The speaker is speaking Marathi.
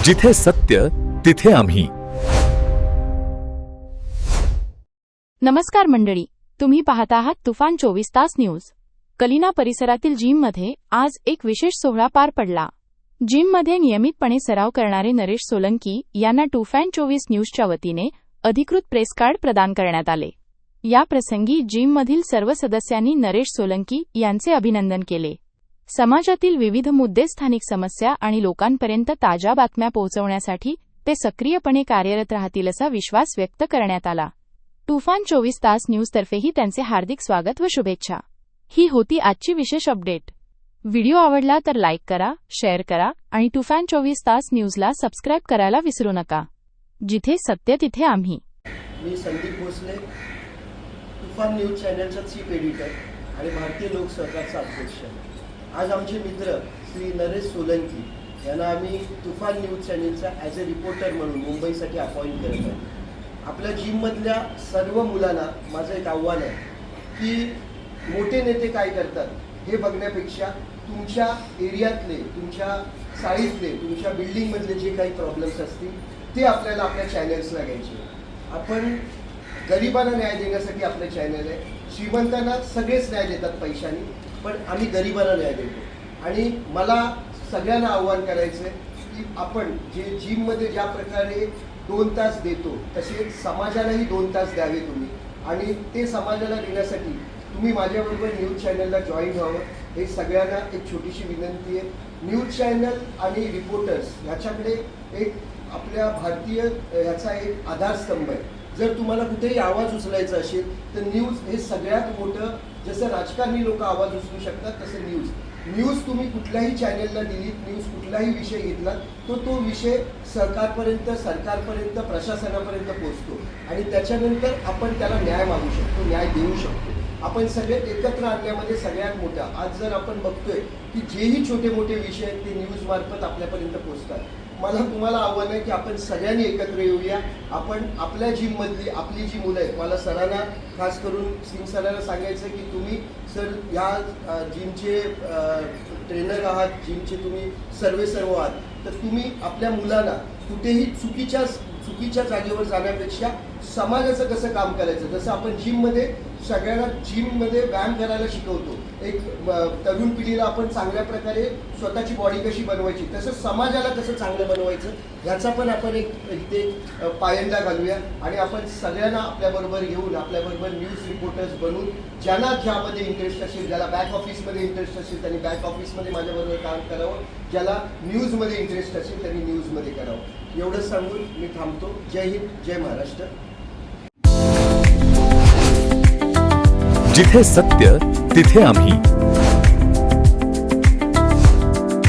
जिथे सत्य तिथे आम्ही. नमस्कार मंडळी, तुम्ही पाहत आहात तुफान 24 तास न्यूज. कलिना परिसरातील जिममध्ये आज एक विशेष सोहळा पार पडला. जिममध्ये नियमितपणे सराव करणारे नरेश सोलंकी यांना तुफान 24 न्यूजच्या वतीने अधिकृत प्रेस कार्ड प्रदान करण्यात आले. या प्रसंगी जिममधील सर्व सदस्यांनी नरेश सोलंकी यांचे अभिनंदन केले. समाजातील विविध मुद्दे, स्थानिक समस्या आणि लोकांपर्यंत ताज्या बातम्या पोहोचवण्यासाठी ते सक्रियपणे कार्यरत राहतील असा विश्वास व्यक्त करण्यात आला. तुफान 24 तास न्यूजतर्फेही त्यांचे हार्दिक स्वागत व शुभेच्छा. ही होती आजची विशेष अपडेट. व्हिडिओ आवडला तर लाईक करा, शेअर करा आणि तुफान 24 तास न्यूजला सबस्क्राईब करायला विसरू नका. जिथे सत्य तिथे आम्ही. मी संदीप भोसले, तुफान न्यूज चॅनलचा चीफ एडिटर आणि भारतीय लोक सहकारचा अध्यक्ष. आज आमचे मित्र श्री नरेश सोलंकी यांना आम्ही तुफान न्यूज चॅनलचा ॲज अ रिपोर्टर म्हणून मुंबईसाठी अपॉइंट करत आहे. आपल्या जिममधल्या सर्व मुलांना माझं एक आव्हान आहे की मोठे नेते काय करतात हे बघण्यापेक्षा तुमच्या एरियातले, तुमच्या चाळीतले, तुमच्या बिल्डिंगमधले जे काही प्रॉब्लेम्स असतील ते आपल्याला आपल्या चॅनल्सला घ्यायचे. आपण गरिबांना न्याय देण्यासाठी आपलं चॅनल आहे. श्रीमंतांना सगळेच न्याय देतात पैशाने, पण आम्ही गरिबांना न्याय देतो. आणि मला सगळ्यांना आव्हान करायचं आहे की आपण जे जिममध्ये ज्या प्रकारे 2 तास देतो तसे समाजालाही 2 तास द्यावे तुम्ही. आणि ते समाजाला देण्यासाठी तुम्ही माझ्याबरोबर न्यूज चॅनलला जॉईन व्हावं, हे सगळ्यांना एक छोटीशी विनंती आहे. न्यूज चॅनल आणि रिपोर्टर्स ह्याच्याकडे एक आपल्या भारतीय ह्याचा एक आधारस्तंभ आहे. जर तुम्हाला कुठेही आवाज उचलायचा असेल तर न्यूज हे सगळ्यात मोठं. जसं राजकारणी लोक आवाज उचलू शकतात तसं न्यूज तुम्ही कुठल्याही चॅनलला दिलीत, न्यूज कुठलाही विषय घेतला तो विषय सरकारपर्यंत, प्रशासनापर्यंत पोहोचतो आणि त्याच्यानंतर आपण त्याला न्याय मागू शकतो, न्याय देऊ शकतो. आपण सगळे एकत्र आणण्यामध्ये सगळ्यात मोठा आज जर आपण बघतोय की जेही छोटे मोठे विषय आहेत ते न्यूज मार्फत आपल्यापर्यंत पोहोचतात. मला तुम्हाला आव्हान आहे की आपण सगळ्यांनी एकत्र येऊया. आपण आपल्या जिममधली आपली जी मुलं आहेत, मला सरांना खास करून सिंग सरांना सांगायचं की तुम्ही सर या जिमचे ट्रेनर आहात, जिमचे तुम्ही सर्व आहात, तर तुम्ही आपल्या मुलांना कुठेही चुकीच्या जागेवर जाण्यापेक्षा समाजाचं कसं काम करायचं. जसं आपण सगळ्यांना जिममध्ये व्यायाम करायला शिकवतो, एक तरुण पिढीला आपण चांगल्या प्रकारे स्वतःची बॉडी कशी बनवायची, तसं समाजाला कसं चांगलं बनवायचं ह्याचा पण आपण एक इथे पायंडा घालूया. आणि आपण सगळ्यांना आपल्याबरोबर घेऊन, आपल्याबरोबर न्यूज रिपोर्टर्स बनून, ज्यांना ज्यामध्ये इंटरेस्ट असेल, ज्याला बॅक ऑफिसमध्ये इंटरेस्ट असेल त्यांनी बॅक ऑफिसमध्ये माझ्याबरोबर काम करावं, ज्याला न्यूजमध्ये इंटरेस्ट असेल त्यांनी न्यूजमध्ये करावं. एवढं सांगून मी थांबतो. जय हिंद, जय महाराष्ट्र. जिथे सत्य तिथे आम्ही.